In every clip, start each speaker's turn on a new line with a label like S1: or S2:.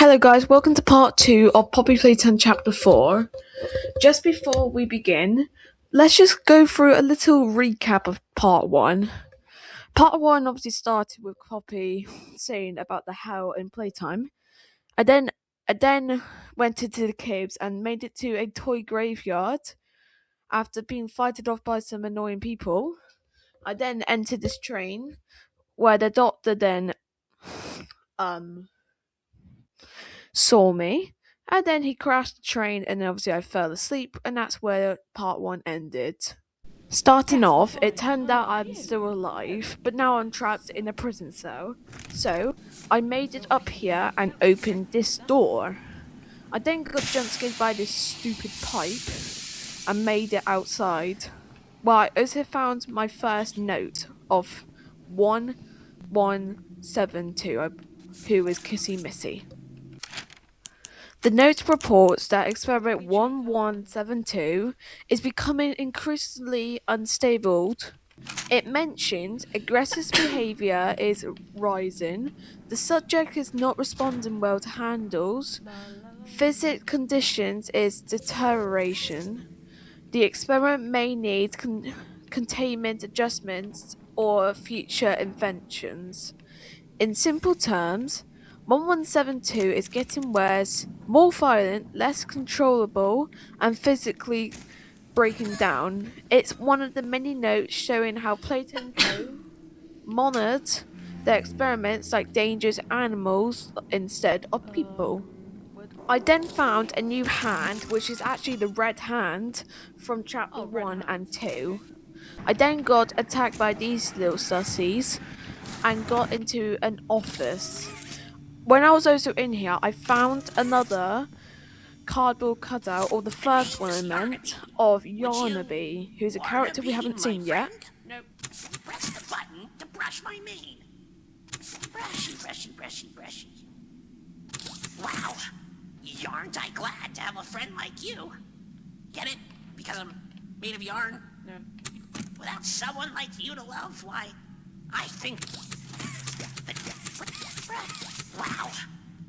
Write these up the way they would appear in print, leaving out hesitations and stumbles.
S1: Hello guys, welcome to part 2 of Poppy Playtime chapter 4. Just before we begin, let's just go through a little recap of part 1. Part 1 obviously started with Poppy saying about the hell in Playtime. I then went into the caves and made it to a toy graveyard after being fighted off by some annoying people. I then entered this train where the doctor then saw me, and then he crashed the train, and obviously I fell asleep, and that's where part 1 ended. Starting off, it turned out I'm still alive, but now I'm trapped in a prison cell. So I made it up here and opened this door. I then got jump scared by this stupid pipe and made it outside. Well, I also found my first note of 1172, who is Kissy Missy. The note reports that experiment 1172 is becoming increasingly unstable. It mentions aggressive behavior is rising, the subject is not responding well to handles, physical conditions is deterioration, the experiment may need containment adjustments or future inventions. In simple terms, 1172 is getting worse, more violent, less controllable, and physically breaking down. It's one of the many notes showing how Playtime Co monitored their experiments like dangerous animals instead of people. I then found a new hand, which is actually the red hand from chapter 1 and 2. I then got attacked by these little sussies and got into an office. When I was also in here, I found another cardboard cutout, or the first one I meant, of Yarnaby, who's a character we haven't seen yet.
S2: Nope. Press the button to brush my mane. Brushy, brushy, brushy, brushy. Wow. Yarn't I glad to have a friend like you. Get it? Because I'm made of yarn?
S1: No.
S2: Without someone like you to love, why, I think... Wow.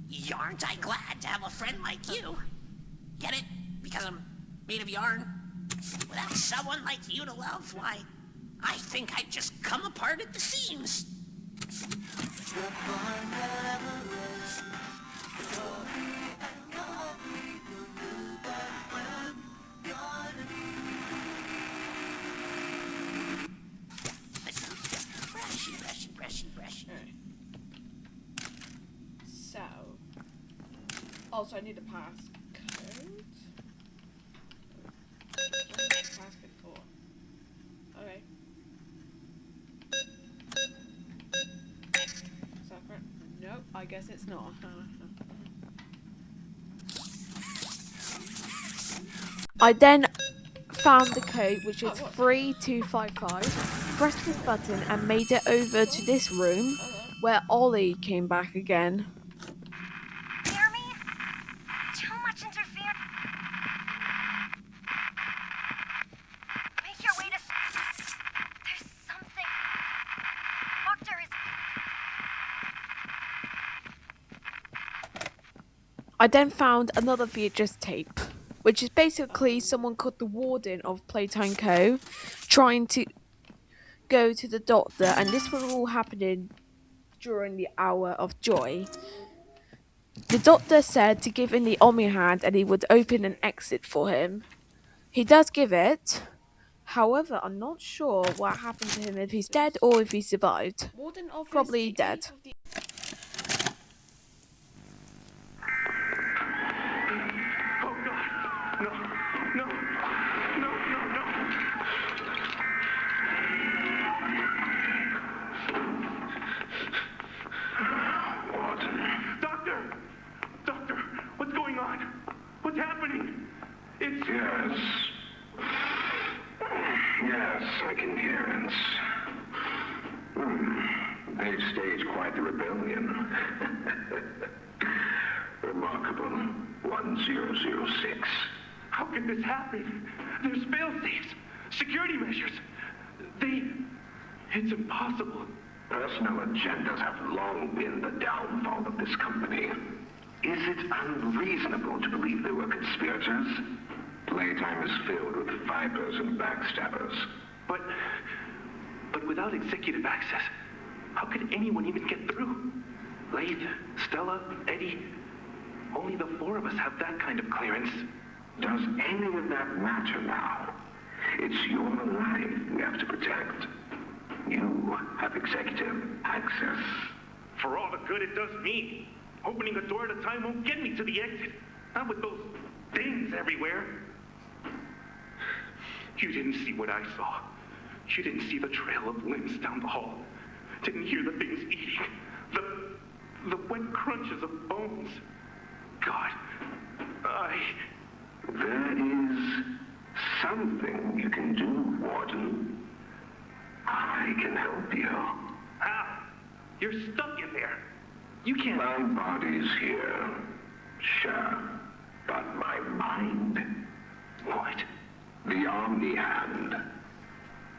S2: Yarn't I glad to have a friend like you. Get it? Because I'm made of yarn? Without someone like you to love, why, I think I'd just come apart at the seams. Brushy, brushy, brushy, brushy.
S1: So, also I need a passcode. Passcode 4. Okay. Is that correct? Nope, I guess it's not. I then found the code, which is 3255, pressed this button and made it over to this room where Ollie came back again.
S3: Hear me? Too much interference. Make your way to... There's something... Doctor is...
S1: I then found another VHS tape, which is basically someone called the warden of Playtime Co trying to go to the doctor, and this was all happening during the hour of joy. The doctor said to give him the Omni hand and he would open an exit for him. He does give it. However, I'm not sure what happened to him, if he's dead or if he survived. Probably dead.
S4: Oh God! No! No! No! No! No! What? Doctor! Doctor! What's going on? What's happening? It's...
S5: Yes. Yes, I can hear it. They've staged quite the rebellion. Remarkable. 1006.
S4: How could this happen? There's fail-safes, security measures. It's impossible.
S5: Personal agendas have long been the downfall of this company. Is it unreasonable to believe there were conspirators? Playtime is filled with vipers and backstabbers.
S4: But without executive access, how could anyone even get through? Lathe, Stella, Eddie, only the four of us have that kind of clearance.
S5: Does any of that matter now? It's your life we have to protect. You have executive access.
S4: For all the good it does me, opening a door at a time won't get me to the exit. Not with those things everywhere. You didn't see what I saw. You didn't see the trail of limbs down the hall. Didn't hear the things eating. The wet crunches of bones. God,
S5: There is something you can do, Warden. I can help you.
S4: How? You're stuck in there. You can't...
S5: My body's here, sure, but my mind,
S4: What?
S5: the Omni Hand.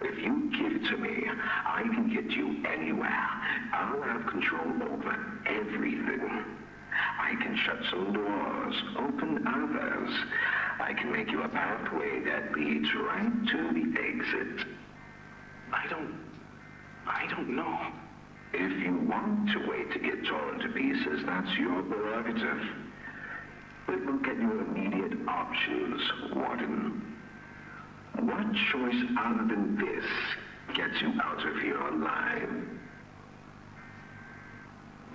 S5: If you give it to me, I can get you anywhere. I'll have control over everything. I can shut some doors, open others. I can make you a pathway that leads right to the exit.
S4: I don't know.
S5: If you want to wait to get torn to pieces, that's your prerogative. But look at your immediate options, Warden. What choice other than this gets you out of here alive?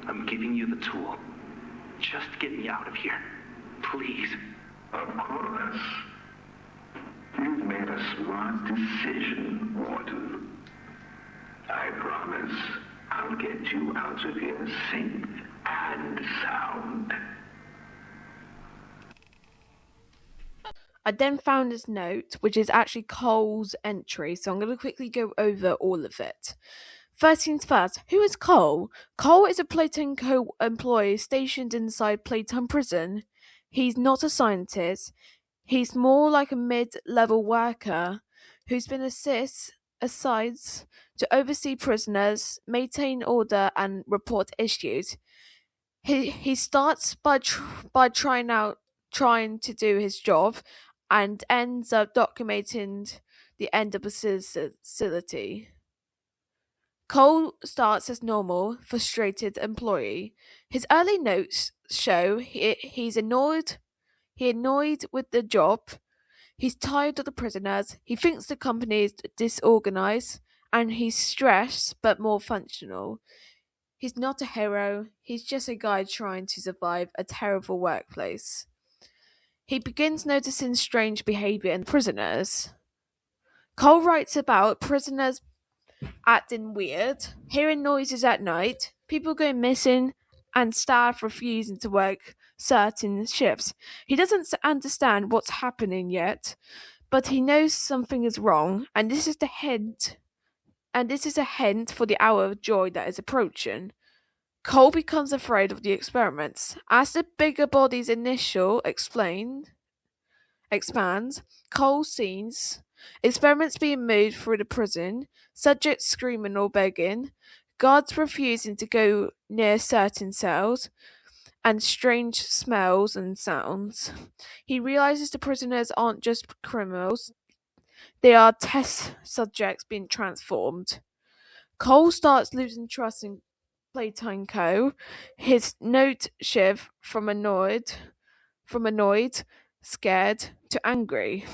S4: I'm giving you the tool. Just get me out of here. Please.
S5: Of course. You've made a smart decision, Warden. I promise I'll get you out of here safe and sound.
S1: I then found this note, which is actually Cole's entry, so I'm going to quickly go over all of it. First things first, who is Cole? Cole is a Playtime Co employee stationed inside Playtime Prison. He's not a scientist. He's more like a mid-level worker who's been assigned to oversee prisoners, maintain order, and report issues. He starts by trying to do his job, and ends up documenting the end of the facility. Cole starts as normal, frustrated employee. His early notes show he's annoyed. He annoyed with the job. He's tired of the prisoners. He thinks the company is disorganized, and he's stressed but more functional. He's not a hero. He's just a guy trying to survive a terrible workplace. He begins noticing strange behavior in prisoners. Cole writes about prisoners acting weird, hearing noises at night, people going missing, and staff refusing to work certain shifts. He doesn't understand what's happening yet, but he knows something is wrong, and this is the hint. And this is a hint for the hour of joy that is approaching. Cole becomes afraid of the experiments. As the bigger body's initial expands, Cole sees experiments being moved through the prison, subjects screaming or begging, guards refusing to go near certain cells, and strange smells and sounds. He realizes the prisoners aren't just criminals, they are test subjects being transformed. Cole starts losing trust in Playtime Co. His note shift from annoyed, scared, to angry.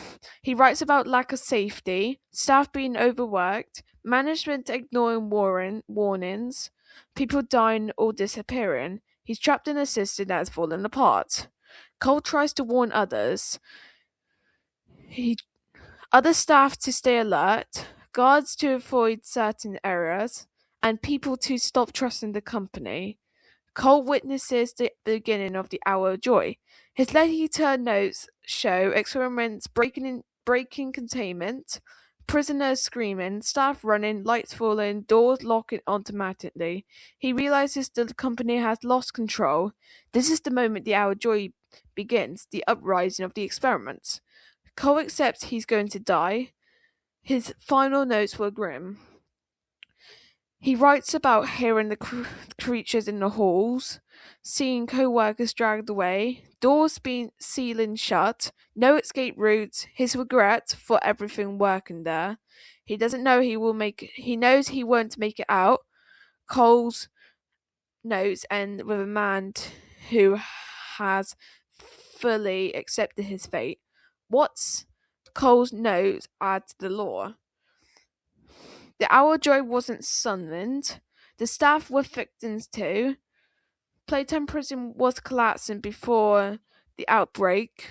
S1: He writes about lack of safety, staff being overworked, management ignoring warnings, people dying or disappearing. He's trapped in a system that has fallen apart. Cole tries to warn other staff to stay alert, guards to avoid certain errors, and people to stop trusting the company. Cole witnesses the beginning of the hour of joy. His later notes show experiments breaking containment, prisoners screaming, staff running, lights falling, doors locking automatically. He realizes the company has lost control. This is the moment the hour of joy begins, the uprising of the experiments. Cole accepts he's going to die. His final notes were grim. He writes about hearing the creatures in the halls, seeing co-workers dragged away, doors being sealing shut, no escape routes, his regret for everything working there. He doesn't know he knows he won't make it out. Cole's notes end with a man who has fully accepted his fate. What's Cole's note add to the lore? The Owl Droid wasn't summoned. The staff were victims too. Playtime Prison was collapsing before the outbreak.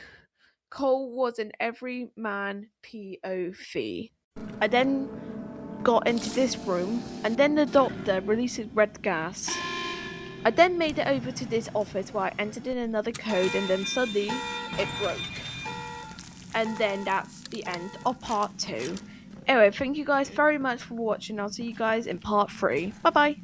S1: Cole was an everyman POV. I then got into this room, and then the doctor releases red gas. I then made it over to this office where I entered in another code, and then suddenly it broke. And then that's the end of part 2. Anyway, thank you guys very much for watching. I'll see you guys in part 3. Bye bye.